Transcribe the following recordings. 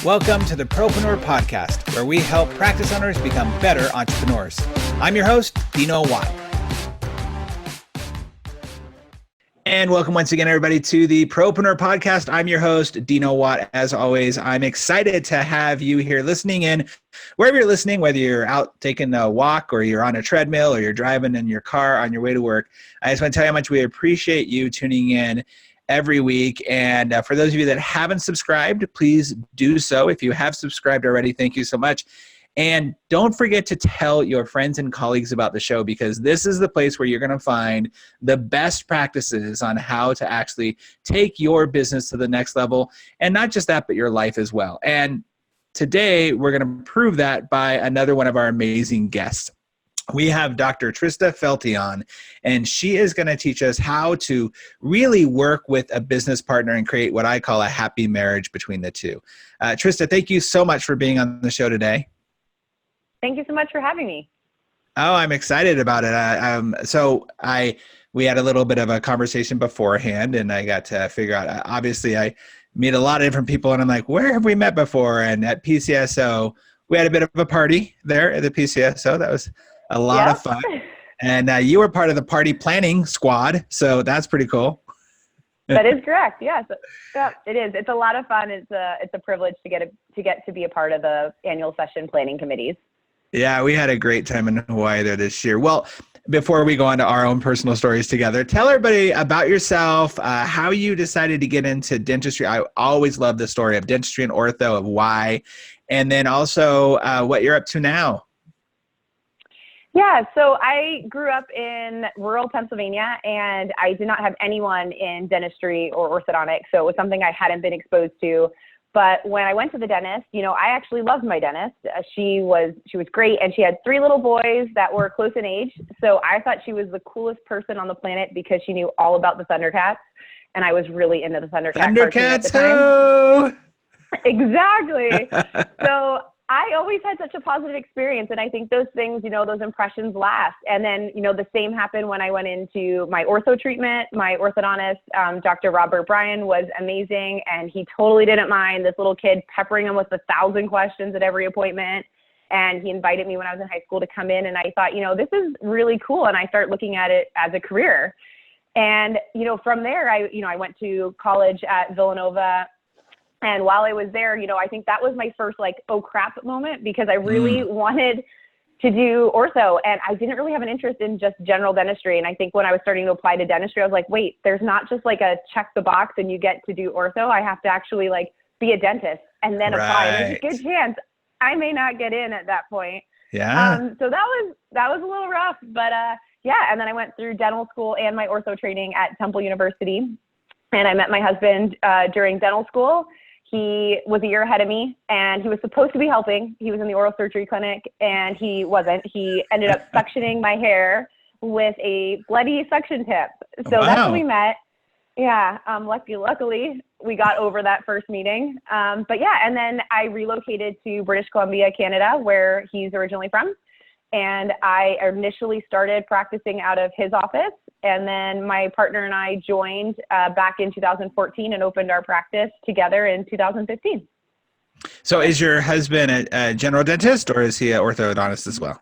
Welcome to the Propreneur Podcast, where we help practice owners become better entrepreneurs. I'm your host, Dino Watt. And welcome once again, everybody, to the Propreneur Podcast. I'm your host, Dino Watt. As always, I'm excited to have you here listening in, wherever you're listening, whether you're out taking a walk or you're on a treadmill or you're driving in your car on your way to work. I just want to tell you how much we appreciate you tuning in every week. And for those of you that haven't subscribed, please do so. If you have subscribed already, thank you so much. And don't forget to tell your friends and colleagues about the show, because this is the place where you're going to find the best practices on how to actually take your business to the next level. And not just that, but your life as well. And today we're going to prove that by another one of our amazing guests. We have Dr. Trista Felty on, and she is going to teach us how to really work with a business partner and create what I call a happy marriage between the two. Trista, thank you so much for being on the show today. Thank you so much for having me. Oh, I'm excited about it. We had a little bit of a conversation beforehand, and I got to figure out, obviously I meet a lot of different people, and I'm like, where have we met before? And at PCSO, we had a bit of a party there at the PCSO. That was a lot of fun. And you were part of the party planning squad, so that's pretty cool. That is correct. Yes, yeah, it is. It's a lot of fun. It's a privilege to get to be a part of the annual session planning committees. Yeah, we had a great time in Hawaii there this year. Well, before we go on to our own personal stories together, tell everybody about yourself, how you decided to get into dentistry. I always love the story of dentistry and ortho, of why, and then also what you're up to now. Yeah, so I grew up in rural Pennsylvania, and I did not have anyone in dentistry or orthodontics, so it was something I hadn't been exposed to. But when I went to the dentist, I actually loved my dentist. She was great, and she had 3 little boys that were close in age. So I thought she was the coolest person on the planet because she knew all about the Thundercats, and I was really into the Thundercats at the time. Exactly. So I always had such a positive experience, and I think those things, those impressions last. And then, the same happened when I went into my ortho treatment. My orthodontist, Dr. Robert Bryan, was amazing, and he totally didn't mind this little kid peppering him with 1,000 questions at every appointment. And he invited me when I was in high school to come in, and I thought, this is really cool. And I started looking at it as a career. And, from there, I went to college at Villanova. And while I was there, I think that was my first oh crap moment, because I really wanted to do ortho, and I didn't really have an interest in just general dentistry. And I think when I was starting to apply to dentistry, I was like, wait, there's not just a check the box and you get to do ortho. I have to actually be a dentist and then apply. And there's a good chance I may not get in at that point. Yeah. So that was a little rough, but yeah. And then I went through dental school and my ortho training at Temple University, and I met my husband during dental school. He was a year ahead of me, and he was supposed to be helping. He was in the oral surgery clinic, and he wasn't. He ended up suctioning my hair with a bloody suction tip. So That's when we met. Yeah, luckily, we got over that first meeting. But yeah, and then I relocated to British Columbia, Canada, where he's originally from. And I initially started practicing out of his office. And then my partner and I joined back in 2014 and opened our practice together in 2015. So is your husband a general dentist, or is he an orthodontist as well?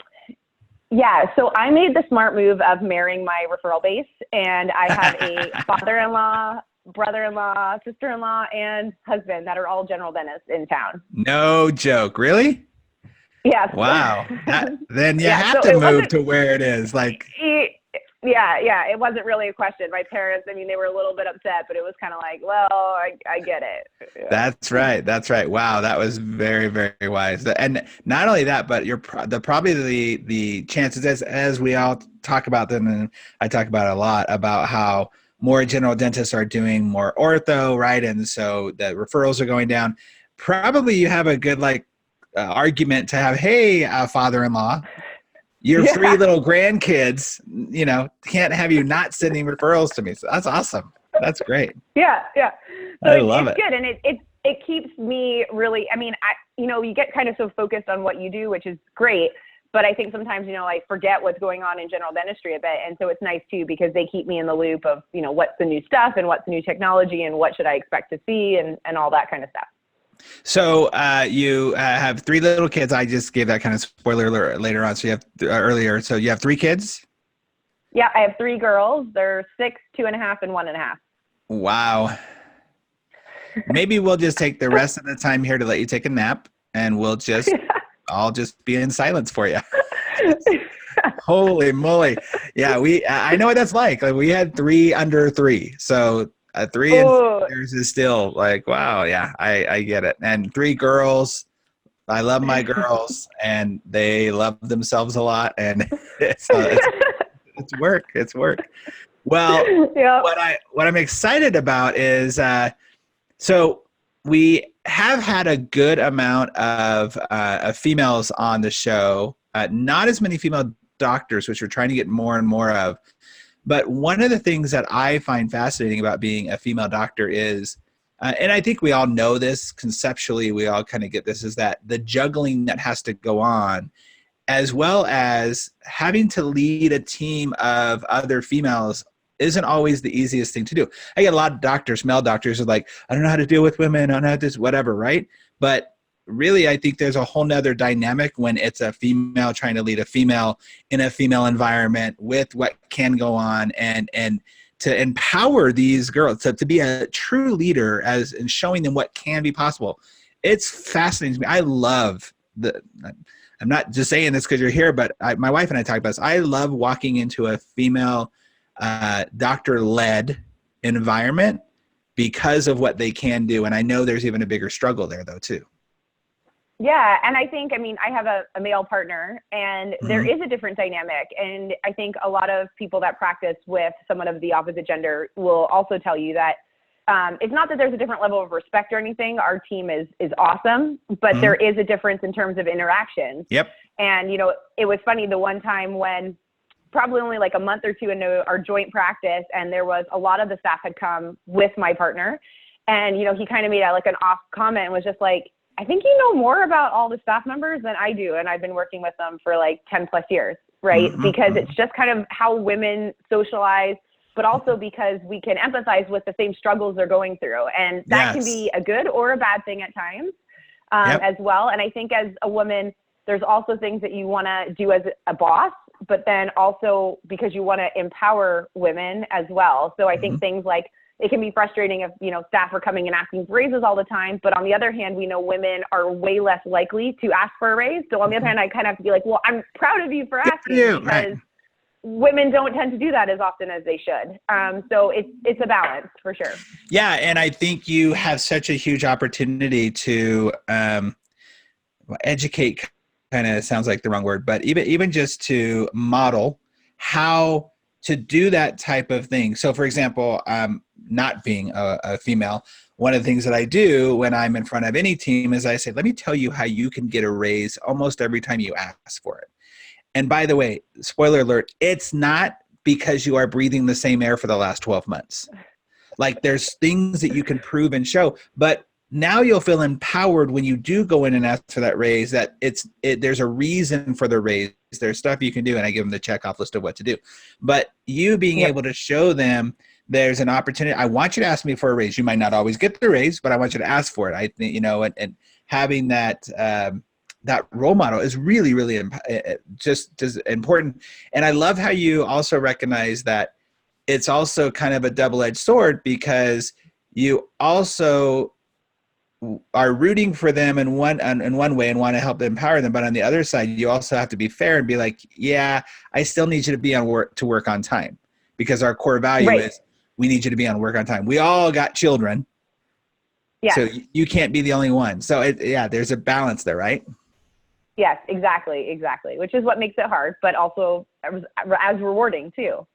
Yeah, so I made the smart move of marrying my referral base. And I have a father-in-law, brother-in-law, sister-in-law, and husband that are all general dentists in town. No joke. Really? Yes. Wow. Then you have to move to where it is. Yeah. It wasn't really a question. My parents, they were a little bit upset, but it was kind of well, I get it. Yeah. That's right. Wow. That was very, very wise. And not only that, but probably the chances, as we all talk about them, and I talk about it a lot, about how more general dentists are doing more ortho, right? And so the referrals are going down. Probably you have a good, argument to have, hey, father-in-law, your 3 little grandkids, can't have you not sending referrals to me. So that's awesome. That's great. Yeah. So I love it. It's good. And it keeps me really, you get kind of so focused on what you do, which is great. But I think sometimes, I forget what's going on in general dentistry a bit. And so it's nice too, because they keep me in the loop of, what's the new stuff and what's the new technology and what should I expect to see and all that kind of stuff. So you have three little kids. I just gave that kind of spoiler alert later on. So you have earlier. So you have three kids. Yeah, I have three girls. They're 6, 2.5, and 1.5. Wow. Maybe we'll just take the rest of the time here to let you take a nap, and I'll just be in silence for you. Holy moly. Yeah, I know what that's like. Like we had 3 under 3. So 3 and 4 years is still like, wow. Yeah, I get it. And 3 girls. I love my girls and they love themselves a lot. And it's work. It's work. Well, yep. What I'm excited about is, so we have had a good amount of females on the show, not as many female doctors, which we're trying to get more and more of. But one of the things that I find fascinating about being a female doctor is, and I think we all know this conceptually, we all kind of get this, is that the juggling that has to go on, as well as having to lead a team of other females, isn't always the easiest thing to do. I get a lot of doctors, male doctors, are like, I don't know how to deal with women, I don't know how to do whatever, right? But really, I think there's a whole nother dynamic when it's a female trying to lead a female in a female environment with what can go on, and to empower these girls to be a true leader and showing them what can be possible. It's fascinating to me. I love I'm not just saying this because you're here, but my wife and I talk about this. I love walking into a female doctor-led environment because of what they can do. And I know there's even a bigger struggle there though too. Yeah. And I think, I have a male partner, and there is a different dynamic. And I think a lot of people that practice with someone of the opposite gender will also tell you that it's not that there's a different level of respect or anything. Our team is awesome, but there is a difference in terms of interactions. Yep. And, it was funny the one time when probably only like a month or two into our joint practice, and there was a lot of the staff had come with my partner, and, he kind of made like an off comment and was just like, I think you know more about all the staff members than I do. And I've been working with them for like 10 plus years, right? Because it's just kind of how women socialize, but also because we can empathize with the same struggles they're going through. And that can be a good or a bad thing at times as well. And I think as a woman, there's also things that you want to do as a boss, but then also because you want to empower women as well. So I think things like, it can be frustrating if, staff are coming and asking for raises all the time. But on the other hand, we know women are way less likely to ask for a raise. So on the other hand, I kind of have to be like, well, I'm proud of you for asking, because women don't tend to do that as often as they should. So it's a balance for sure. Yeah. And I think you have such a huge opportunity to educate, kind of sounds like the wrong word, but even just to model how to do that type of thing. So for example, not being a female, one of the things that I do when I'm in front of any team is I say, let me tell you how you can get a raise almost every time you ask for it. And by the way, spoiler alert, it's not because you are breathing the same air for the last 12 months. Like there's things that you can prove and show, but now you'll feel empowered when you do go in and ask for that raise, that there's a reason for the raise. There's stuff you can do, and I give them the checkoff list of what to do. But you being able to show them there's an opportunity. I want you to ask me for a raise. You might not always get the raise, but I want you to ask for it. I think, and having that that role model is really, really just important. And I love how you also recognize that it's also kind of a double-edged sword, because you also are rooting for them in one way and want to help empower them, but on the other side, you also have to be fair and be like, yeah, I still need you to be on work on time, because our core value is we need you to be on work on time. We all got children, so you can't be the only one. So there's a balance there, right? Yes, exactly, which is what makes it hard, but also as rewarding too.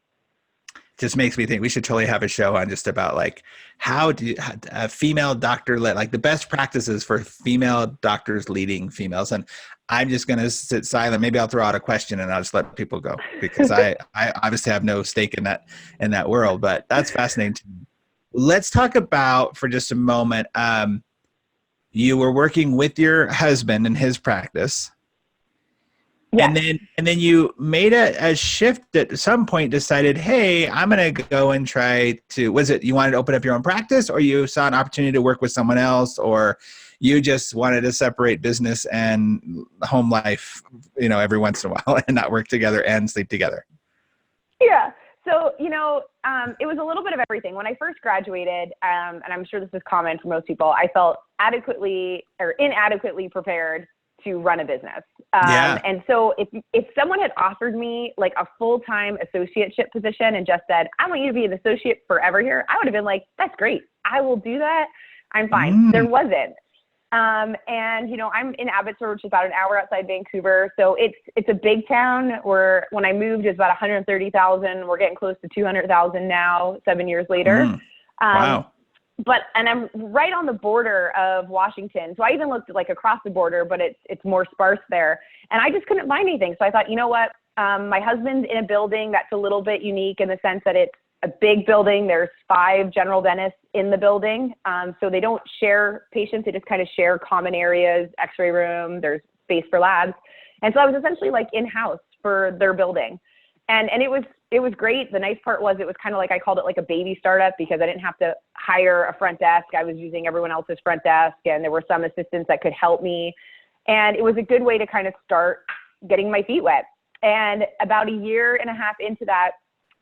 Just makes me think we should totally have a show on just about like how do a female doctor like the best practices for female doctors leading females. And I'm just going to sit silent. Maybe I'll throw out a question and I'll just let people go, because I obviously have no stake in that world, but that's fascinating to me. Let's talk about for just a moment. You were working with your husband in his practice. And Yes. then you made a shift at some point, decided, hey, I'm going to go and try to, was it you wanted to open up your own practice, or you saw an opportunity to work with someone else, or you just wanted to separate business and home life, every once in a while and not work together and sleep together? Yeah. So, it was a little bit of everything. When I first graduated, and I'm sure this is common for most people, I felt adequately or inadequately prepared to run a business. Yeah. And so if someone had offered me like a full-time associateship position and just said, I want you to be an associate forever here, I would have been like, that's great. I will do that. I'm fine. There wasn't. And, I'm in Abbotsford, which is about an hour outside Vancouver. So it's a big town where when I moved, it was about 130,000. We're getting close to 200,000 now, 7 years later. Wow. And I'm right on the border of Washington. So I even looked like across the border, but it's more sparse there. And I just couldn't find anything. So I thought, you know what? My husband's in a building that's a little bit unique in the sense that it's a big building. There's 5 general dentists in the building. So they don't share patients. They just kind of share common areas, x-ray room, there's space for labs. And so I was essentially like in-house for their building. And it was great. The nice part was it was kind of like, I called it like a baby startup because I didn't have to hire a front desk. I was using everyone else's front desk, and there were some assistants that could help me. And it was a good way to kind of start getting my feet wet. And about a year and a half into that,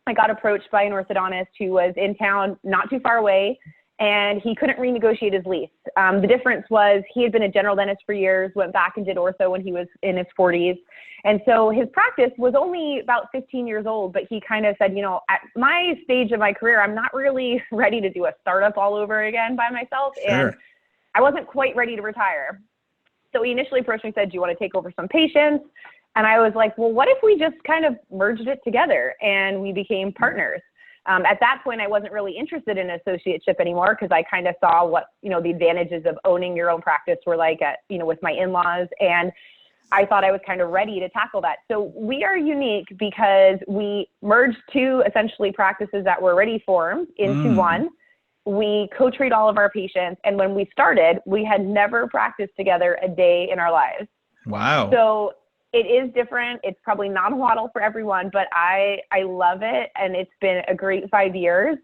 I got approached by an orthodontist who was in town, not too far away, and he couldn't renegotiate his lease. The difference was he had been a general dentist for years, went back and did ortho when he was in his 40s. And so his practice was only about 15 years old, but he kind of said, at my stage of my career, I'm not really ready to do a startup all over again by myself. Sure. And I wasn't quite ready to retire. So he initially approached me and said, do you want to take over some patients? And I was like, well, what if we just kind of merged it together and we became partners? At that point, I wasn't really interested in associateship anymore because I kind of saw what, the advantages of owning your own practice were like with my in-laws. And I thought I was kind of ready to tackle that. So we are unique because we merged 2 essentially practices that were already formed into one. We co-treat all of our patients. And when we started, we had never practiced together a day in our lives. Wow. So it is different. It's probably not a model for everyone, but I love it. And it's been a great 5 years.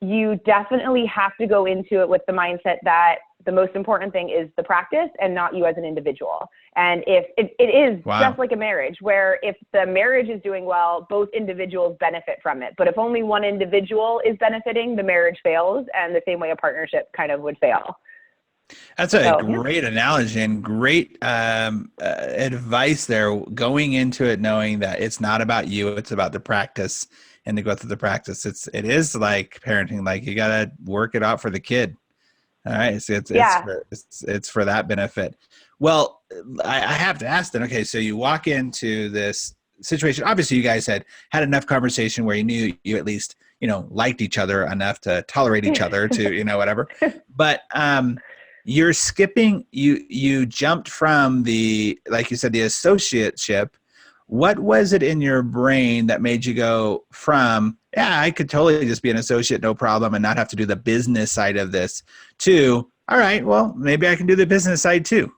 You definitely have to go into it with the mindset that the most important thing is the practice and not you as an individual. And if it is just like a marriage, where if the marriage is doing well, both individuals benefit from it. But if only one individual is benefiting, the marriage fails, and the same way a partnership kind of would fail. That's a great analogy and great advice there, going into it knowing that it's not about you, it's about the practice and the growth of the practice. It is like parenting, like you got to work it out for the kid. All right. It's for that benefit. Well, I have to ask then, okay, so you walk into this situation, obviously you guys had enough conversation where you knew you at least, liked each other enough to tolerate each other to, whatever, but, you're skipping, you jumped from like you said, the associateship. What was it in your brain that made you go from, yeah, I could totally just be an associate, no problem, and not have to do the business side of this, to, all right, well, maybe I can do the business side too?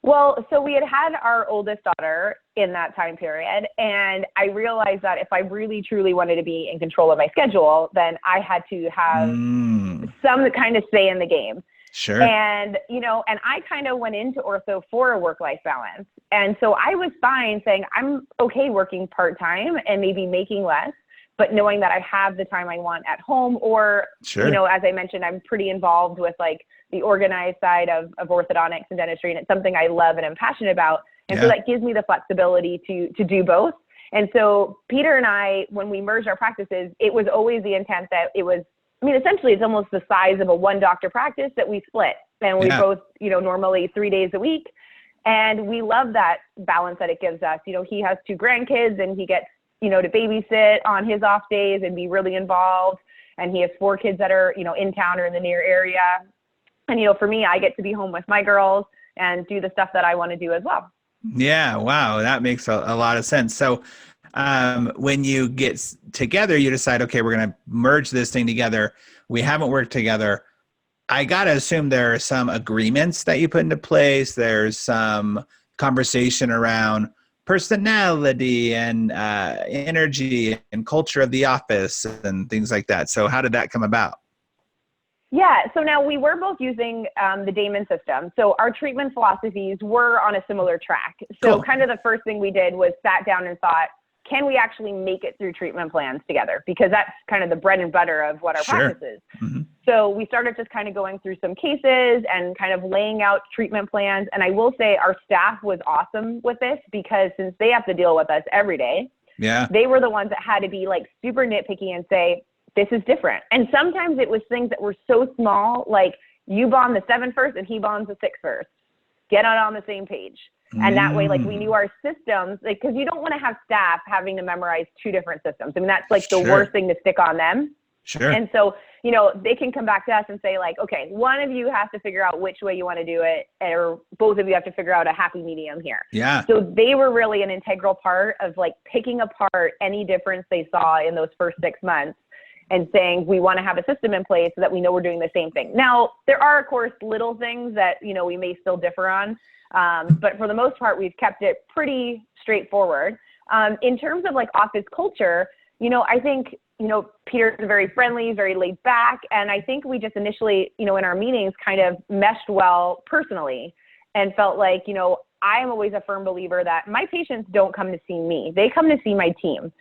Well, so we had our oldest daughter in that time period, and I realized that if I really, truly wanted to be in control of my schedule, then I had to have some kind of say in the game. Sure. And, and I kind of went into ortho for a work-life balance. And so I was fine saying, I'm okay working part-time and maybe making less, but knowing that I have the time I want at home, or, as I mentioned, I'm pretty involved with like the organized side of orthodontics and dentistry. And it's something I love and am passionate about. And so that gives me the flexibility to do both. And so Peter and I, when we merged our practices, it was always the intent that it was, essentially it's almost the size of a 1-doctor practice that we split, and we both, normally 3 days a week. And we love that balance that it gives us. He has 2 grandkids and he gets, to babysit on his off days and be really involved. And he has 4 kids that are, in town or in the near area. And, for me, I get to be home with my girls and do the stuff that I want to do as well. Yeah. Wow. That makes a lot of sense. So, when you get together, you decide, okay, we're going to merge this thing together. We haven't worked together. I got to assume there are some agreements that you put into place. There's some conversation around personality and energy and culture of the office and things like that. So how did that come about? Yeah, so now we were both using the Damon system. So our treatment philosophies were on a similar track. So Cool. kind of the first thing we did was sat down and thought, can we actually make it through treatment plans together? Because that's kind of the bread and butter of what our practice is. Mm-hmm. So we started just kind of going through some cases and kind of laying out treatment plans. And I will say our staff was awesome with this, because since they have to deal with us every day, they were the ones that had to be like super nitpicky and say, this is different. And sometimes it was things that were so small, like you bond the 7 first and he bonds the 6 first. Get on the same page. And that way, like, we knew our systems, like, because you don't want to have staff having to memorize 2 different systems. I mean, that's like the worst thing to stick on them. And so, you know, they can come back to us and say, like, okay, one of you has to figure out which way you want to do it, or both of you have to figure out a happy medium here. So they were really an integral part of like picking apart any difference they saw in those first 6 months and saying, we want to have a system in place so that we know we're doing the same thing. Now, there are, of course, little things that, you know, we may still differ on. But for the most part, we've kept it pretty straightforward. In terms of like office culture, you know, I think, you know, Peter's very friendly, very laid back. And I think we just initially, you know, in our meetings kind of meshed well personally and felt like, you know, I am always a firm believer that my patients don't come to see me. They come to see my team.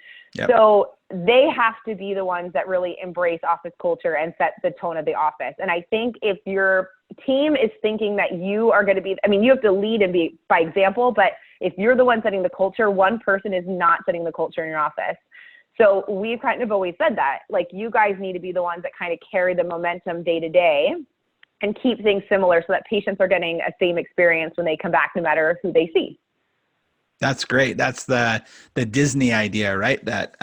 So they have to be the ones that really embrace office culture and set the tone of the office. And I think if your team is thinking that you are going to be, I mean, you have to lead and be by example, but if you're the one setting the culture, one person is not setting the culture in your office. So we've kind of always said that, like, you guys need to be the ones that kind of carry the momentum day to day and keep things similar so that patients are getting a same experience when they come back, no matter who they see. That's great. That's the Disney idea, right? That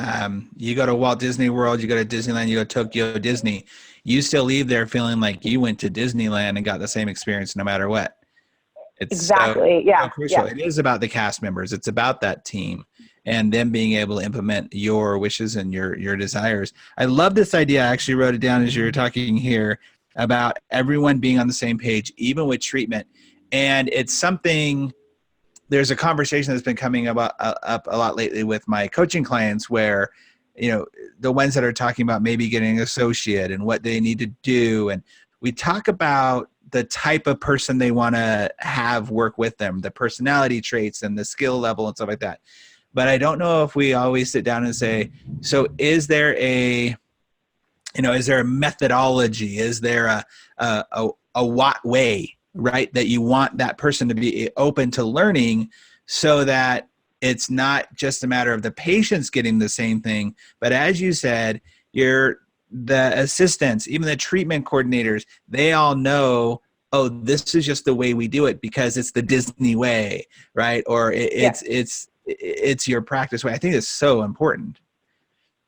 you go to Walt Disney World, you go to Disneyland, you go to Tokyo Disney, you still leave there feeling like you went to Disneyland and got the same experience no matter what. It's so crucial. It is about the cast members. It's about that team and them being able to implement your wishes and your desires. I love this idea. I actually wrote it down as you were talking here about everyone being on the same page, even with treatment. And it's something, there's a conversation that's been coming up a lot lately with my coaching clients where, you know, the ones that are talking about maybe getting an associate and what they need to do. And we talk about the type of person they want to have work with them, the personality traits and the skill level and stuff like that. But I don't know if we always sit down and say, so is there a methodology? Is there a Watt way, right? That you want that person to be open to learning so that it's not just a matter of the patients getting the same thing, but as you said, the assistants, even the treatment coordinators, they all know, oh, this is just the way we do it because it's the Disney way, right? Or it's your practice way. I think it's so important.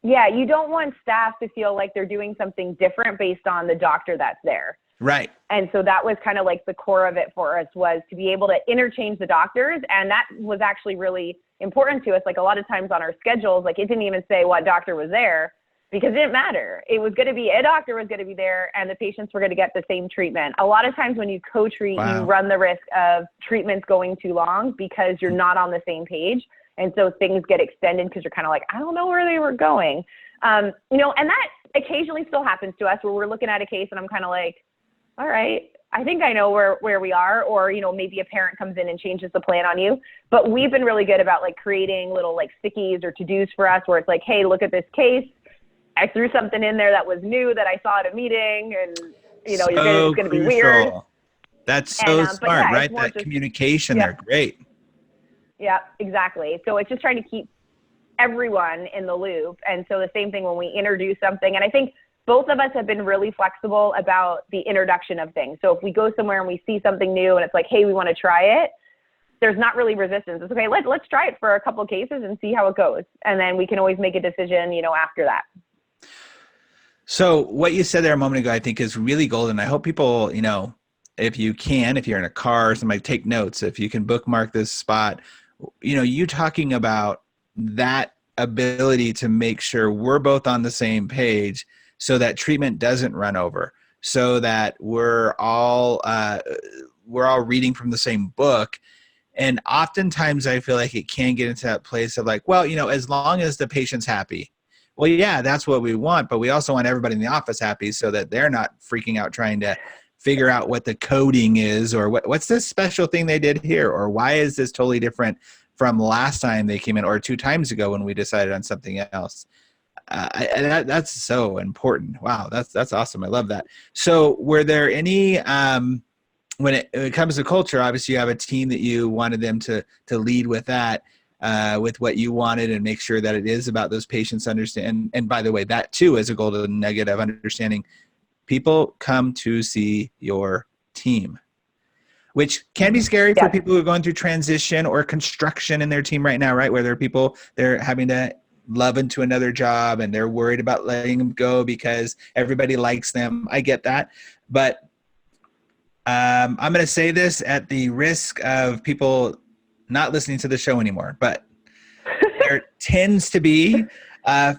Yeah, you don't want staff to feel like they're doing something different based on the doctor that's there. Right. And so that was kind of like the core of it for us, was to be able to interchange the doctors. And that was actually really important to us. Like, a lot of times on our schedules, like, it didn't even say what doctor was there because it didn't matter. It was going to be, a doctor was going to be there and the patients were going to get the same treatment. A lot of times when you co-treat, you run the risk of treatments going too long because you're not on the same page. And so things get extended because you're kind of like, I don't know where they were going. You know, and that occasionally still happens to us where we're looking at a case and I'm kind of like, all right, I think I know where we are. Or, you know, maybe a parent comes in and changes the plan on you. But we've been really good about like creating little like stickies or to-dos for us where it's like, hey, look at this case. I threw something in there that was new that I saw at a meeting, and, you know, it's going to be weird. That's so smart, right? That communication there. Great. Yeah, exactly. So it's just trying to keep everyone in the loop. And so the same thing when we introduce something, and I think both of us have been really flexible about the introduction of things. So if we go somewhere and we see something new and it's like, hey, we want to try it, there's not really resistance. It's okay, let's try it for a couple of cases and see how it goes. And then we can always make a decision, you know, after that. So what you said there a moment ago, I think is really golden. I hope people, you know, if you can, if you're in a car or somebody, take notes. If you can bookmark this spot, you know, you talking about that ability to make sure we're both on the same page so that treatment doesn't run over, so that we're all reading from the same book. And oftentimes I feel like it can get into that place of like, well, as long as the patient's happy. Well, yeah, that's what we want, but we also want everybody in the office happy so that they're not freaking out trying to figure out what the coding is, or what's this special thing they did here, or why is this totally different from last time they came in, or 2 times ago when we decided on something else. That's so important. Wow, that's awesome. I love that. So were there any when it comes to culture, obviously you have a team that you wanted them to lead with that, with what you wanted, and make sure that it is about those patients understand. And by the way, that too is a golden nugget of understanding people come to see your team, which can be scary for people who are going through transition or construction in their team right now, right? Where there are people, they're having to love into another job and they're worried about letting them go because everybody likes them. I get that. But I'm going to say this at the risk of people not listening to the show anymore, but there tends to be a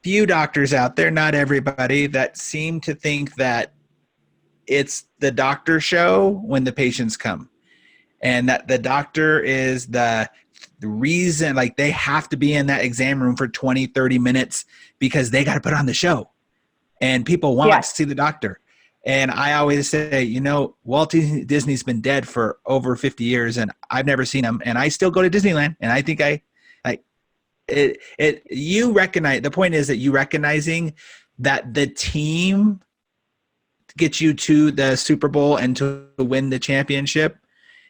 few doctors out there, not everybody, that seem to think that it's the doctor show when the patients come, and that the doctor is the reason, like they have to be in that exam room for 20, 30 minutes because they got to put on the show and people want to see the doctor. And I always say, Walt Disney's been dead for over 50 years and I've never seen him, and I still go to Disneyland, and I think you recognize, the point is that you recognizing that the team gets you to the Super Bowl and to win the championship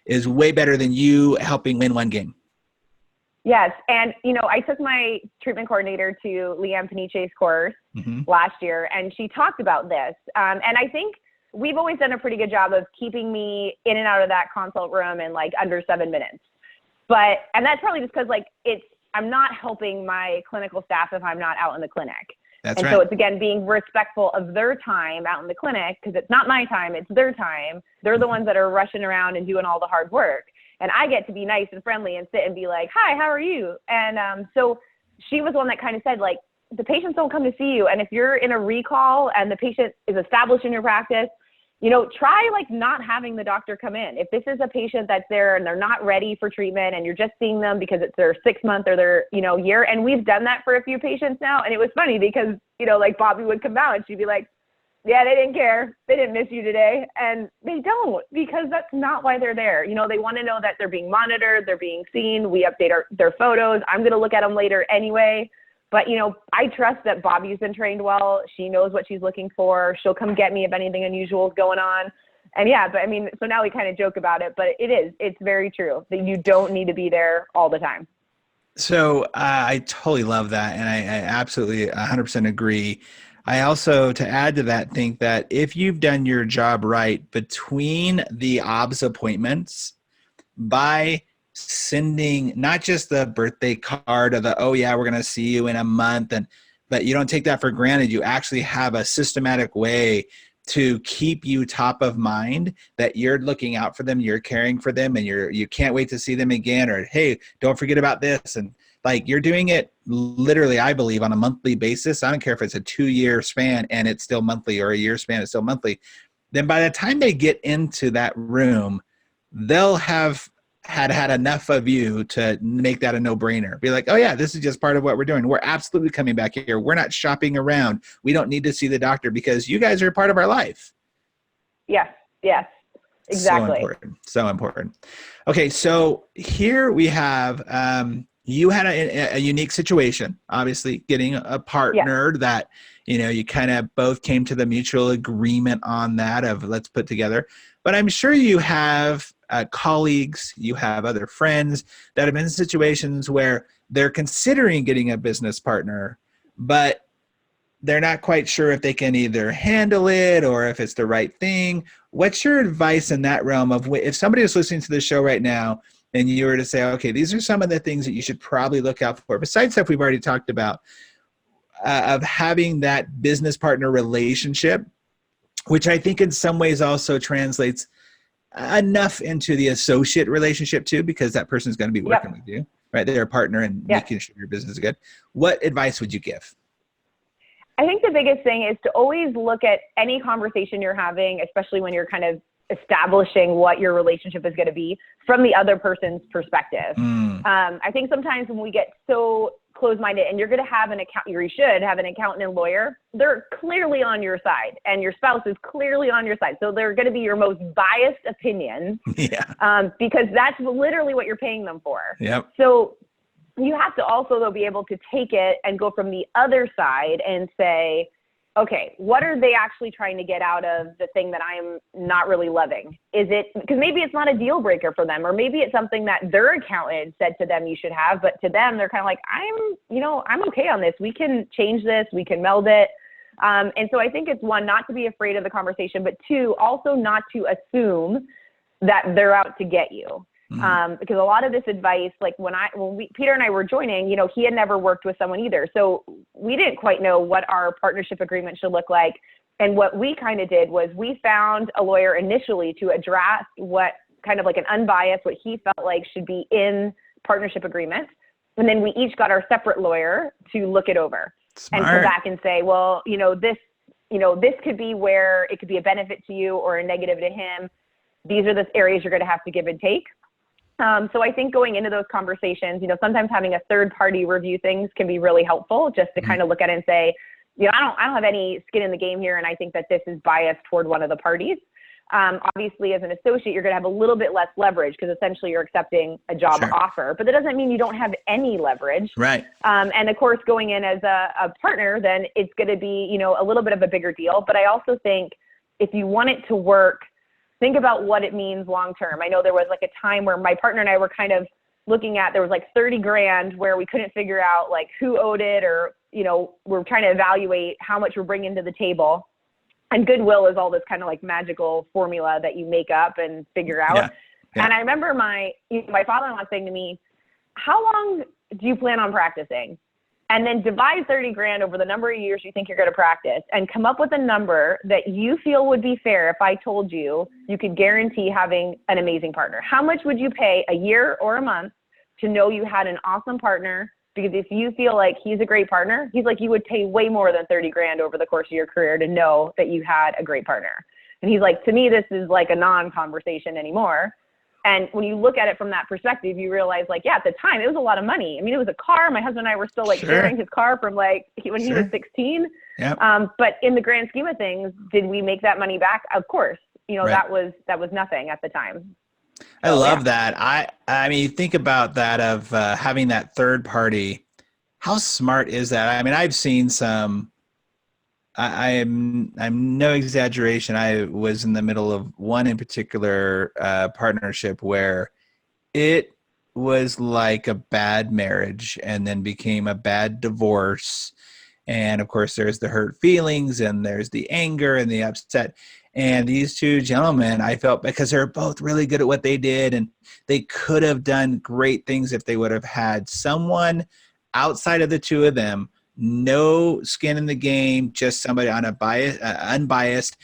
is way better than you helping win one game. Yes. And, I took my treatment coordinator to Leanne Paniche's course last year, and she talked about this. And I think we've always done a pretty good job of keeping me in and out of that consult room in like under 7 minutes. And that's probably just because I'm not helping my clinical staff if I'm not out in the clinic. That's and right. So it's, again, being respectful of their time out in the clinic, because it's not my time, it's their time. They're the ones that are rushing around and doing all the hard work. And I get to be nice and friendly and sit and be like, hi, how are you? And so she was the one that kind of said, the patients don't come to see you. And if you're in a recall and the patient is established in your practice, try not having the doctor come in. If this is a patient that's there and they're not ready for treatment and you're just seeing them because it's their 6 month or their, year. And we've done that for a few patients now. And it was funny because, Bobby would come out and she'd be like, yeah, they didn't care. They didn't miss you today. And they don't, because that's not why they're there. They want to know that they're being monitored, they're being seen. We update their photos. I'm going to look at them later anyway. But, I trust that Bobby's been trained well. She knows what she's looking for. She'll come get me if anything unusual is going on. And so now we kind of joke about it, but it's very true that you don't need to be there all the time. So I totally love that. And I absolutely 100% agree. I also, to add to that, think that if you've done your job right between the OBS appointments, by sending not just the birthday card or the, oh yeah, we're going to see you in a month, but you don't take that for granted. You actually have a systematic way to keep you top of mind, that you're looking out for them, you're caring for them, and you can't wait to see them again, or, hey, don't forget about this. And you're doing it literally, I believe, on a monthly basis. I don't care if it's a 2-year span and it's still monthly, or a year span, it's still monthly. Then by the time they get into that room, they'll have had enough of you to make that a no-brainer. Be like, oh yeah, this is just part of what we're doing. We're absolutely coming back here. We're not shopping around. We don't need to see the doctor because you guys are part of our life. Yes, exactly. So important. Okay, so here we have, you had a unique situation, obviously, getting a partner that, you kind of both came to the mutual agreement on that of let's put together. But I'm sure you have colleagues, you have other friends that have been in situations where they're considering getting a business partner, but they're not quite sure if they can either handle it or if it's the right thing. What's your advice in that realm of, if somebody is listening to the show right now and you were to say, okay, these are some of the things that you should probably look out for, besides stuff we've already talked about, of having that business partner relationship, which I think in some ways also translates enough into the associate relationship too, because that person is going to be working with you, right? They're a partner and making sure your business is good. What advice would you give? I think the biggest thing is to always look at any conversation you're having, especially when you're kind of establishing what your relationship is going to be from the other person's perspective. I think sometimes when we get so closed-minded, and you're going to have an accountant, you should have an accountant and lawyer, they're clearly on your side, and your spouse is clearly on your side. So they're going to be your most biased opinions, because that's literally what you're paying them for. Yep. So you have to also, though, be able to take it and go from the other side and say, okay, what are they actually trying to get out of the thing that I'm not really loving? Is it, because maybe it's not a deal breaker for them, or maybe it's something that their accountant said to them you should have, but to them, they're kind of like, I'm okay on this. We can change this. We can meld it. And so I think it's one, not to be afraid of the conversation, but two, also not to assume that they're out to get you. Because a lot of this advice, like Peter and I were joining, he had never worked with someone either. So we didn't quite know what our partnership agreement should look like. And what we kind of did was we found a lawyer initially to address what kind of like an unbiased, what he felt like should be in partnership agreements. And then we each got our separate lawyer to look it over. Smart. And come back and say, well, this could be where it could be a benefit to you or a negative to him. These are the areas you're going to have to give and take. So I think going into those conversations, sometimes having a third party review things can be really helpful, just to kind of look at it and say, I don't have any skin in the game here, and I think that this is biased toward one of the parties. Obviously, as an associate, you're going to have a little bit less leverage because essentially you're accepting a job offer, but that doesn't mean you don't have any leverage. Right. And of course, going in as a partner, then it's going to be, a little bit of a bigger deal. But I also think if you want it to work, think about what it means long-term. I know there was like a time where my partner and I were kind of looking at, there was like 30 grand where we couldn't figure out like who owed it, or, we're trying to evaluate how much we're bringing to the table. And goodwill is all this kind of like magical formula that you make up and figure out. Yeah. And I remember my father-in-law saying to me, how long do you plan on practicing? And then divide 30 grand over the number of years you think you're going to practice, and come up with a number that you feel would be fair if I told you you could guarantee having an amazing partner. How much would you pay a year or a month to know you had an awesome partner? Because if you feel like he's a great partner, he's like, you would pay way more than 30 grand over the course of your career to know that you had a great partner. And he's like, to me, this is like a non-conversation anymore. And when you look at it from that perspective, you realize like, yeah, at the time it was a lot of money. I mean, it was a car. My husband and I were still like sharing his car from like when he was 16. Yep. But in the grand scheme of things, did we make that money back? Of course, that was nothing at the time. I love that. I mean, think about that of having that third party. How smart is that? I mean, I've seen some. I'm no exaggeration. I was in the middle of one in particular partnership where it was like a bad marriage and then became a bad divorce. And of course, there's the hurt feelings and there's the anger and the upset. And these two gentlemen, I felt, because they're both really good at what they did, and they could have done great things if they would have had someone outside of the two of them, no skin in the game, just somebody on unbiased,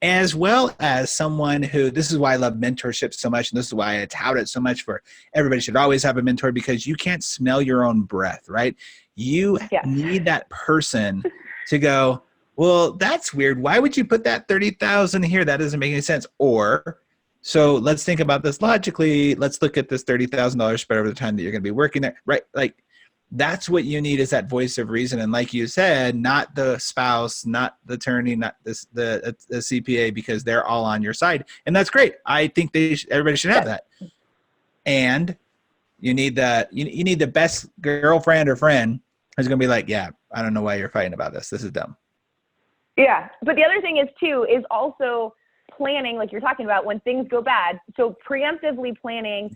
as well as someone who, this is why I love mentorship so much, and this is why I tout it so much for everybody should always have a mentor, because you can't smell your own breath, right? You need that person to go, well, that's weird. Why would you put that 30,000 here? That doesn't make any sense. Or, so let's think about this logically. Let's look at this $30,000 spread over the time that you're going to be working there, right? Like, that's what you need, is that voice of reason. And like you said, not the spouse, not the attorney, not the CPA, because they're all on your side. And that's great. I think everybody should have that. And you need that. You need the best girlfriend or friend who's going to be like, yeah, I don't know why you're fighting about this. This is dumb. Yeah. But the other thing is too, is also planning, like you're talking about, when things go bad. So preemptively planning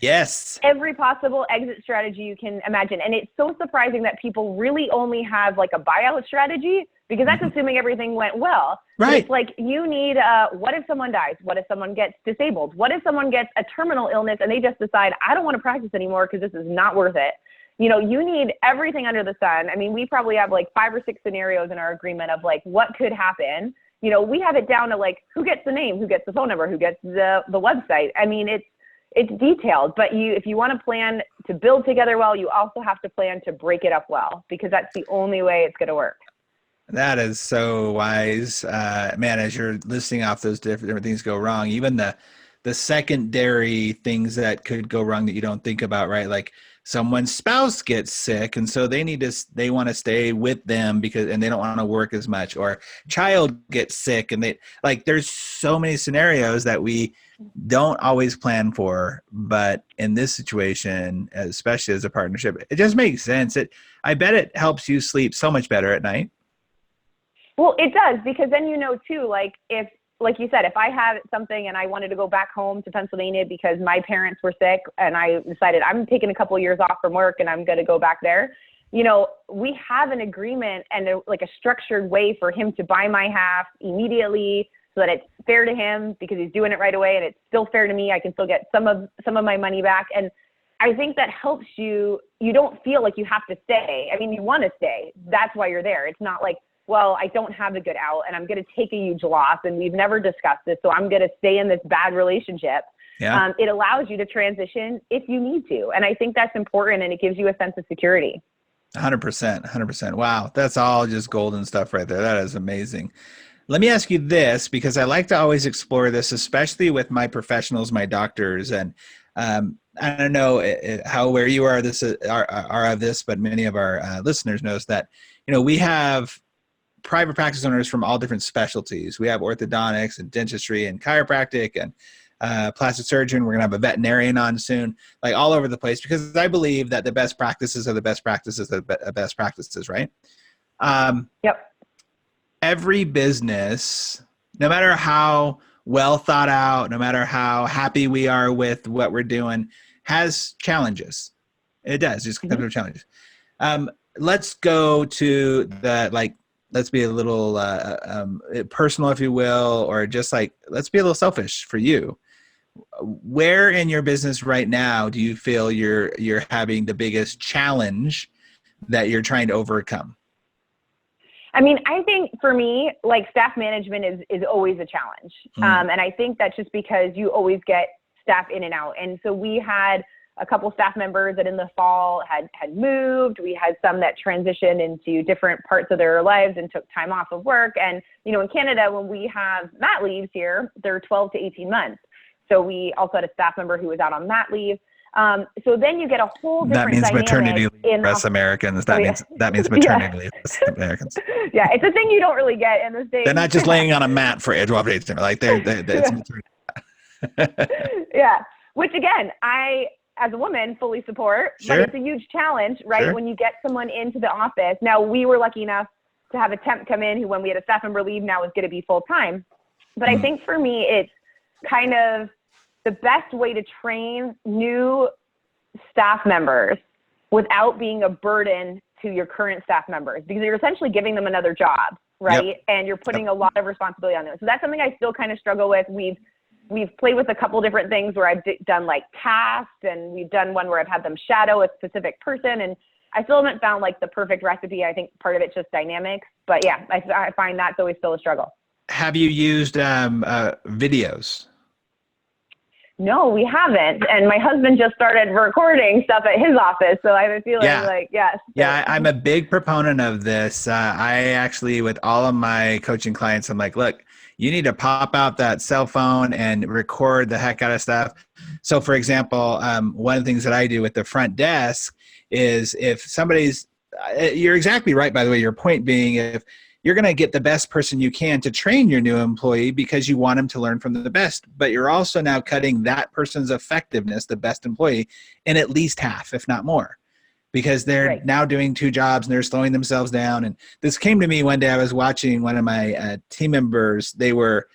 every possible exit strategy you can imagine. And it's so surprising that people really only have like a buyout strategy, because that's assuming everything went well. Right. But it's like, you need what if someone dies? What if someone gets disabled? What if someone gets a terminal illness and they just decide, I don't want to practice anymore because this is not worth it? You need everything under the sun. I mean, we probably have like 5 or 6 scenarios in our agreement of like what could happen. We have it down to like who gets the name, who gets the phone number, who gets the website. I mean, it's detailed, but if you want to plan to build together well, you also have to plan to break it up well, because that's the only way it's going to work. That is so wise, man. As you're listing off those different things go wrong, even the secondary things that could go wrong that you don't think about, right? Like someone's spouse gets sick, and so they want to stay with them because and they don't want to work as much, or child gets sick, and they like. There's so many scenarios that we don't always plan for, but in this situation, especially as a partnership, it just makes sense. I bet it helps you sleep so much better at night. Well, it does, because then too, like if, like you said, if I had something and I wanted to go back home to Pennsylvania because my parents were sick and I decided I'm taking a couple of years off from work and I'm going to go back there, we have an agreement and like a structured way for him to buy my half immediately so that it's fair to him because he's doing it right away, and it's still fair to me. I can still get some of my money back. And I think that helps you. You don't feel like you have to stay. I mean, you want to stay. That's why you're there. It's not like, well, I don't have a good out and I'm going to take a huge loss and we've never discussed this, so I'm going to stay in this bad relationship. Yeah. It allows you to transition if you need to. And I think that's important, and it gives you a sense of security. 100%, 100%. Wow. That's all just golden stuff right there. That is amazing. Let me ask you this, because I like to always explore this, especially with my professionals, my doctors. And I don't know how aware you are of this, but many of our listeners knows that, we have private practice owners from all different specialties. We have orthodontics and dentistry and chiropractic and plastic surgeon. We're going to have a veterinarian on soon, like all over the place, because I believe that the best practices are the best practices, right? Yep. Every business, no matter how well thought out, no matter how happy we are with what we're doing, has challenges. It does, just comes with challenges. Let's go to let's be a little personal, if you will, or just like, let's be a little selfish for you. Where in your business right now do you feel you're having the biggest challenge that you're trying to overcome? I mean, I think for me, like staff management is always a challenge. And I think that's just because you always get staff in and out. And so we had a couple staff members that in the fall had moved. We had some that transitioned into different parts of their lives and took time off of work. And, in Canada, when we have mat leaves here, they're 12 to 18 months. So we also had a staff member who was out on mat leave. So then you get a whole different dynamic. That means dynamic maternity leave for us Americans. That means maternity leave for us Americans. Yeah, it's a thing you don't really get in the States. They're not just laying on a mat for 12 to 18. Like it's maternity. Yeah, which again, I, as a woman, fully support, Sure. But it's a huge challenge, right? Sure. When you get someone into the office. Now, we were lucky enough to have a temp come in who, when we had a staff member leave, now is going to be full time. But I think for me, it's kind of the best way to train new staff members without being a burden to your current staff members, because you're essentially giving them another job, right? Yep. And you're putting a lot of responsibility on them. So that's something I still kind of struggle with. We've played with a couple different things where I've done like tasks, and we've done one where I've had them shadow a specific person, and I still haven't found like the perfect recipe. I think part of it's just dynamics, but yeah, I find that's always still a struggle. Have you used videos? No, we haven't. And my husband just started recording stuff at his office. So I have a feeling yes. Yeah, I'm a big proponent of this. I actually, with all of my coaching clients, I'm like, look, you need to pop out that cell phone and record the heck out of stuff. So for example, one of the things that I do with the front desk is if somebody's, you're exactly right, by the way, your point being, if you're going to get the best person you can to train your new employee because you want them to learn from the best, but you're also now cutting that person's effectiveness, the best employee, in at least half, if not more, because they're now doing two jobs and they're slowing themselves down. And this came to me one day. I was watching one of my team members. They were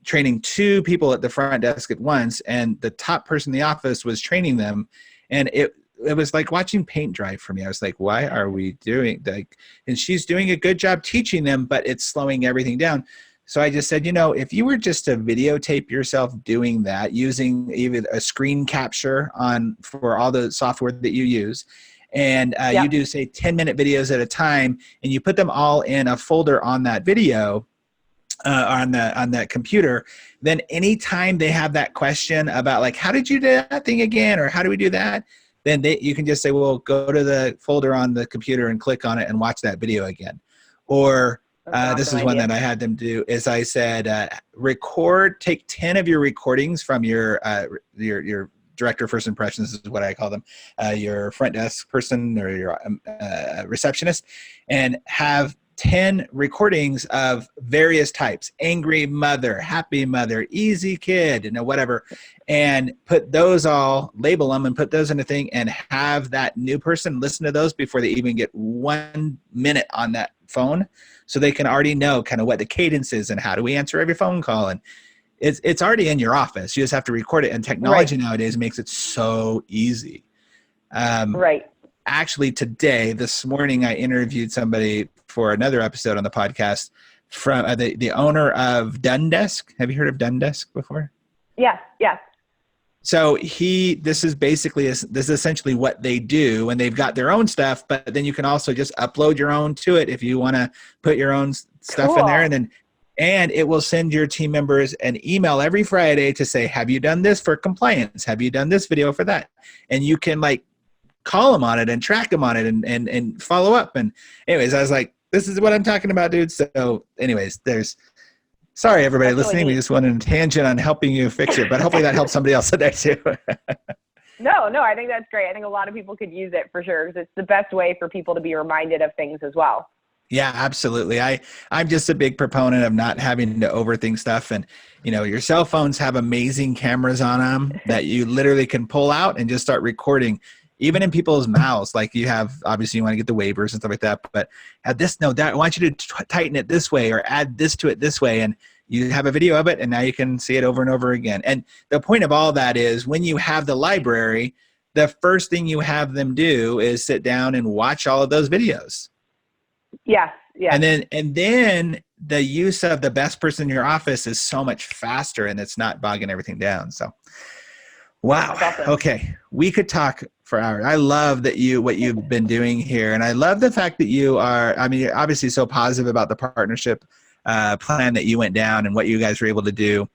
training two people at the front desk at once, and the top person in the office was training them. And it was like watching paint dry for me. I was like, why are we doing like, and she's doing a good job teaching them, but it's slowing everything down. So I just said, if you were just to videotape yourself doing that, using even a screen capture for all the software that you use, and you do say 10-minute videos at a time, and you put them all in a folder on that video, on that computer, then anytime they have that question about like, how did you do that thing again? Or how do we do that? Then you can just say, well, go to the folder on the computer and click on it and watch that video again. Or That's an this awesome is one idea. that I had them do is I said, take 10 of your recordings from your director of first impressions is what I call them, your front desk person or your receptionist, and have 10 recordings of various types: angry mother, happy mother, easy kid, whatever, and put those all, label them and put those in a thing, and have that new person listen to those before they even get 1 minute on that phone, so they can already know kind of what the cadence is and how do we answer every phone call. And it's already in your office. You just have to record it. And technology nowadays makes it so easy. Right. Actually, this morning, I interviewed somebody for another episode on the podcast from the owner of DINO'S. Have you heard of DINO'S before? Yes. Yes. So this is essentially what they do, and they've got their own stuff, but then you can also just upload your own to it if you want to put your own stuff in there, and it will send your team members an email every Friday to say, have you done this for compliance? Have you done this video for that? And you can like call them on it and track them on it and follow up. And anyways, I was like, this is what I'm talking about, dude. So anyways, sorry, everybody listening. We just went on a tangent on helping you fix it, but hopefully that helps somebody else in there too. No, I think that's great. I think a lot of people could use it for sure, because it's the best way for people to be reminded of things as well. Yeah, absolutely. I'm just a big proponent of not having to overthink stuff. And, your cell phones have amazing cameras on them that you literally can pull out and just start recording, even in people's mouths. Like obviously you want to get the waivers and stuff like that, but add this, no, that, I want you to tighten it this way or add this to it this way. And you have a video of it, and now you can see it over and over again. And the point of all that is, when you have the library, the first thing you have them do is sit down and watch all of those videos. Yes. Yeah. And then the use of the best person in your office is so much faster, and it's not bogging everything down. So, wow. Awesome. Okay. We could talk for hours. I love what you've been doing here. And I love the fact that you're obviously so positive about the partnership plan that you went down and what you guys were able to do.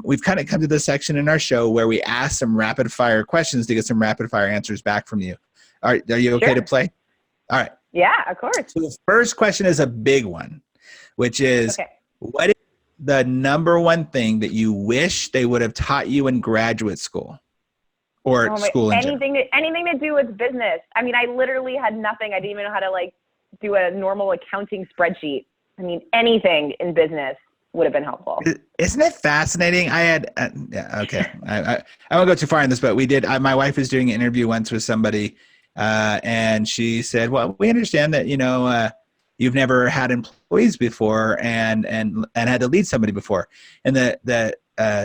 We've kind of come to this section in our show where we ask some rapid fire questions to get some rapid fire answers back from you. Are you okay to play? All right. Yeah, of course. So the first question is a big one, which is, what is the number one thing that you wish they would have taught you in graduate school or school in general? Anything to do with business. I mean, I literally had nothing. I didn't even know how to do a normal accounting spreadsheet. I mean, anything in business would have been helpful. Isn't it fascinating? I had, okay. I won't go too far in this, but we did, my wife was doing an interview once with somebody, and she said, well, we understand that, you've never had employees before and had to lead somebody before. And the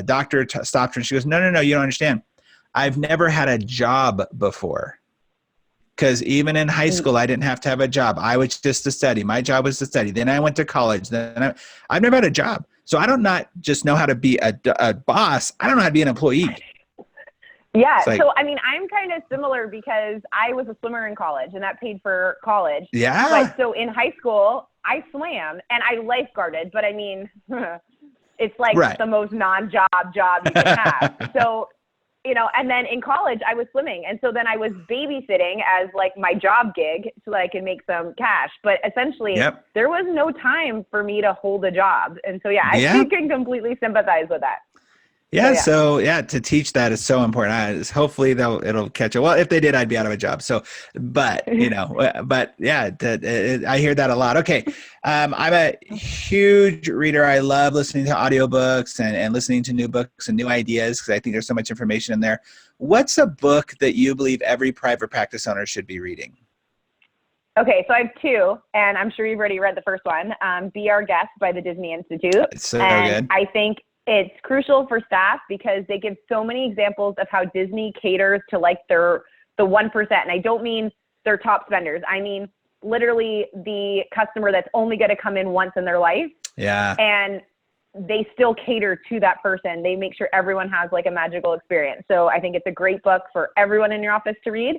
doctor stopped her and she goes, no, you don't understand. I've never had a job before. Because even in high school, I didn't have to have a job. I was just to study. My job was to study. Then I went to college. Then I've never had a job. So I don't not just know how to be a boss. I don't know how to be an employee. Yeah. So, I mean, I'm kind of similar because I was a swimmer in college and that paid for college. Yeah. But so in high school, I swam and I lifeguarded. But I mean, it's like the most non-job job you can have. So, and then in college I was swimming. And so then I was babysitting as my job gig so that I could make some cash. But essentially there was no time for me to hold a job. And so, I can completely sympathize with that. Yeah. So to teach that is so important. Hopefully it'll catch it. Well, if they did, I'd be out of a job. So, but I hear that a lot. Okay. I'm a huge reader. I love listening to audiobooks and listening to new books and new ideas, because I think there's so much information in there. What's a book that you believe every private practice owner should be reading? Okay, so I have two, and I'm sure you've already read the first one, Be Our Guest by the Disney Institute. It's so good. I think it's crucial for staff because they give so many examples of how Disney caters to the 1%. And I don't mean their top spenders. I mean, literally the customer that's only going to come in once in their life. Yeah. And they still cater to that person. They make sure everyone has a magical experience. So I think it's a great book for everyone in your office to read.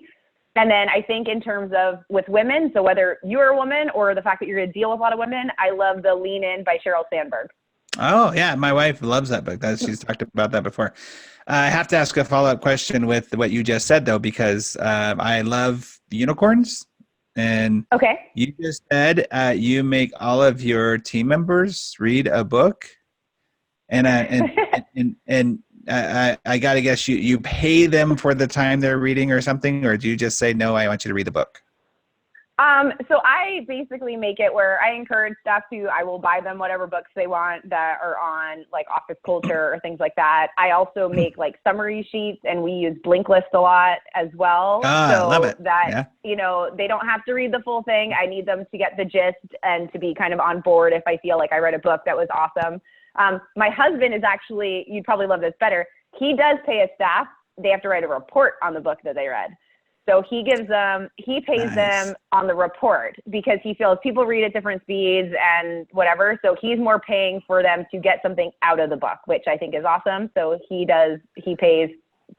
And then I think in terms of with women, so whether you're a woman or the fact that you're going to deal with a lot of women, I love the Lean In by Sheryl Sandberg. Oh, yeah. My wife loves that book. She's talked about that before. I have to ask a follow-up question with what you just said, though, because I love unicorns. And Okay. you just said you make all of your team members read a book, and I gotta guess you pay them for the time they're reading or something, or do you just say, no, I want you to read the book? So I basically make it where I encourage staff I will buy them whatever books they want that are on like office culture or things like that. I also make like summary sheets, and we use Blinkist a lot as well. I love it. That, they don't have to read the full thing. I need them to get the gist and to be kind of on board if I feel like I read a book that was awesome. My husband is actually, you'd probably love this better. He does pay his staff. They have to write a report on the book that they read. So he pays them on the report, because he feels people read at different speeds and whatever. So he's more paying for them to get something out of the book, which I think is awesome. So he pays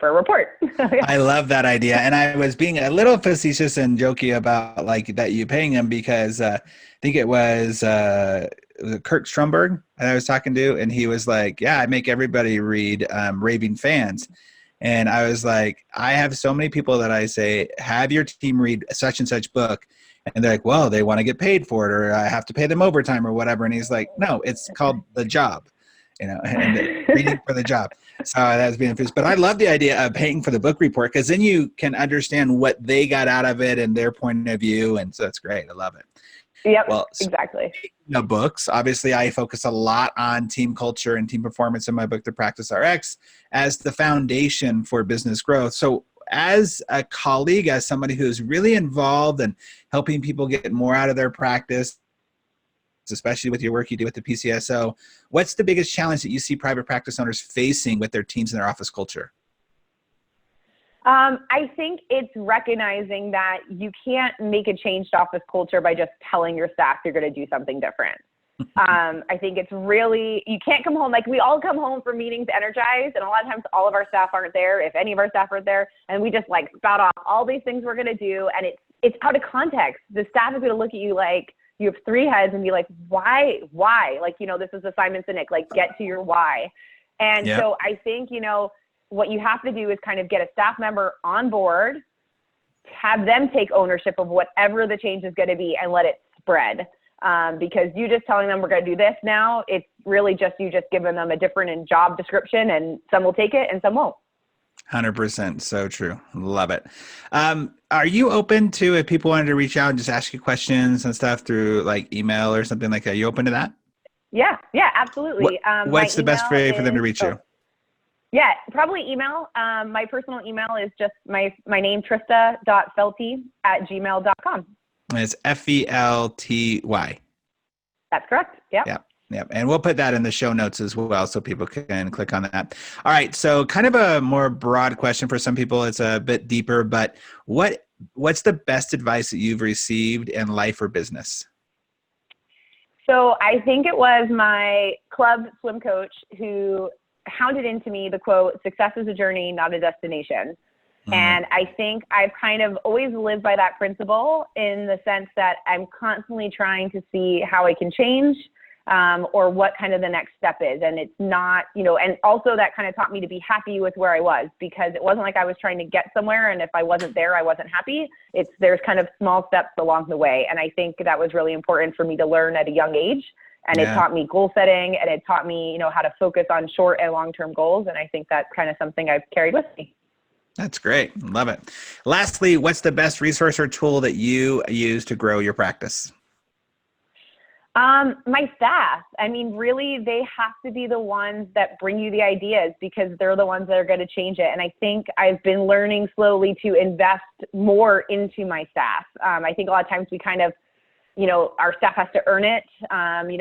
for a report. I love that idea. And I was being a little facetious and jokey about like that you paying him, because I think it was Kurt Stromberg that I was talking to, and he was like, yeah, I make everybody read Raving Fans. And I was like, I have so many people that I say, have your team read such and such book. And they're like, well, they want to get paid for it, or I have to pay them overtime or whatever. And he's like, no, it's called the job, and reading for the job. So that was being confused. But I love the idea of paying for the book report, because then you can understand what they got out of it and their point of view. And so that's great. I love it. Yep, well, exactly. Books, obviously I focus a lot on team culture and team performance in my book, The Practice RX, as the foundation for business growth. So as a colleague, as somebody who's really involved in helping people get more out of their practice, especially with your work you do with the PCSO, what's the biggest challenge that you see private practice owners facing with their teams and their office culture? I think it's recognizing that you can't make a change to office culture by just telling your staff you're going to do something different. I think it's really, you can't come home, like we all come home from meetings energized, and a lot of times all of our staff aren't there, if any of our staff aren't there, and we just like spout off all these things we're going to do, and it's out of context. The staff is going to look at you like you have three heads and be like, why? Like, this is Simon Sinek, like get to your why. And so I think, what you have to do is kind of get a staff member on board, have them take ownership of whatever the change is going to be, and let it spread. Because you just telling them we're going to do this now, it's really just you just giving them a different job description, and some will take it and some won't. 100%. So true. Love it. Are you open to, if people wanted to reach out and just ask you questions and stuff through like email or something like that? Are you open to that? Yeah, absolutely. What's the best way for them to reach you? Yeah, probably email. My personal email is just my trista.felty@gmail.com. It's Felty. That's correct. Yeah. Yep. And we'll put that in the show notes as well, so people can click on that. All right. So kind of a more broad question for some people. It's a bit deeper, but what's the best advice that you've received in life or business? So I think it was my club swim coach who hounded into me the quote, "Success is a journey, not a destination." Mm-hmm. And I think I've kind of always lived by that principle, in the sense that I'm constantly trying to see how I can change, or what kind of the next step is. And it's not, and also that kind of taught me to be happy with where I was, because it wasn't like I was trying to get somewhere, and if I wasn't there, I wasn't happy. There's kind of small steps along the way. And I think that was really important for me to learn at a young age. And it taught me goal setting, and it taught me, how to focus on short and long-term goals. And I think that's kind of something I've carried with me. That's great. Love it. Lastly, what's the best resource or tool that you use to grow your practice? My staff. I mean, really, they have to be the ones that bring you the ideas, because they're the ones that are going to change it. And I think I've been learning slowly to invest more into my staff. I think a lot of times we kind of, our staff has to earn it,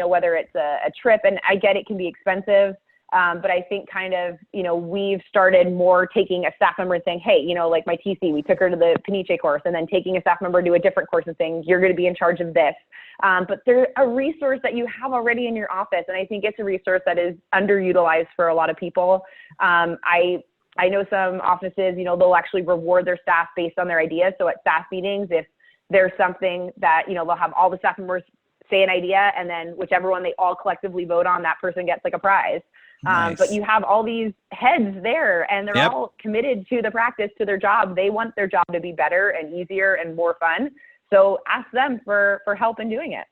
whether it's a trip, and I get it can be expensive. But I think kind of, we've started more taking a staff member and saying, hey, like my TC, we took her to the Kinni course, and then taking a staff member to a different course and saying, you're going to be in charge of this. But they're a resource that you have already in your office. And I think it's a resource that is underutilized for a lot of people. I know some offices, they'll actually reward their staff based on their ideas. So at staff meetings, if there's something that, they'll have all the staff members say an idea, and then whichever one they all collectively vote on, that person gets like a prize. Nice. But you have all these heads there, and they're all committed to the practice, to their job. They want their job to be better and easier and more fun. So ask them for help in doing it.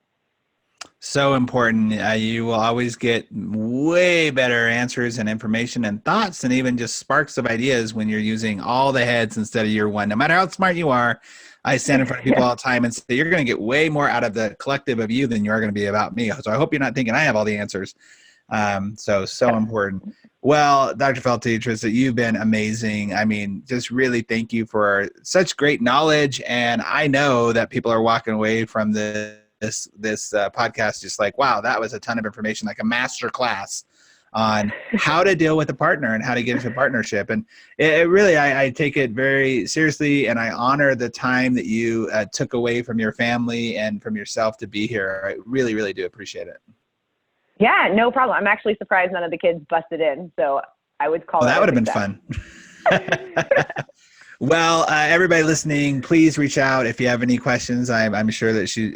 So important. You will always get way better answers and information and thoughts and even just sparks of ideas when you're using all the heads instead of your one. No matter how smart you are, I stand in front of people all the time and say, you're going to get way more out of the collective of you than you are going to be about me. So I hope you're not thinking I have all the answers. So important. Well, Dr. Felty, Trista, you've been amazing. I mean, just really thank you for such great knowledge. And I know that people are walking away from this podcast just like, wow, that was a ton of information, like a master class on how to deal with a partner and how to get into a partnership. And it really, I take it very seriously, and I honor the time that you took away from your family and from yourself to be here. I really, really do appreciate it. Yeah, no problem. I'm actually surprised none of the kids busted in. So I would call that would have been fun. Well, everybody listening, please reach out if you have any questions. I'm sure that she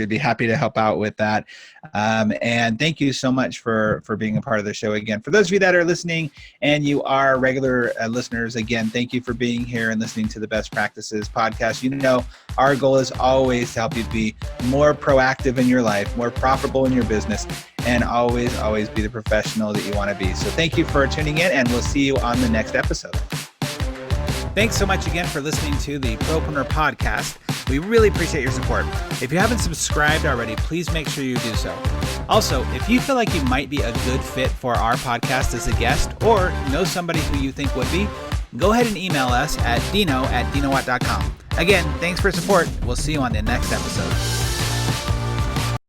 would be happy to help out with that. And thank you so much for being a part of the show again. For those of you that are listening and you are regular listeners, again, thank you for being here and listening to the Best Practices podcast. You know, our goal is always to help you be more proactive in your life, more profitable in your business, and always, always be the professional that you want to be. So thank you for tuning in, and we'll see you on the next episode. Thanks so much again for listening to the Propreneur podcast. We really appreciate your support. If you haven't subscribed already, please make sure you do so. Also, if you feel like you might be a good fit for our podcast as a guest, or know somebody who you think would be, go ahead and email us at dino@dinowatt.com. Again, thanks for support. We'll see you on the next episode.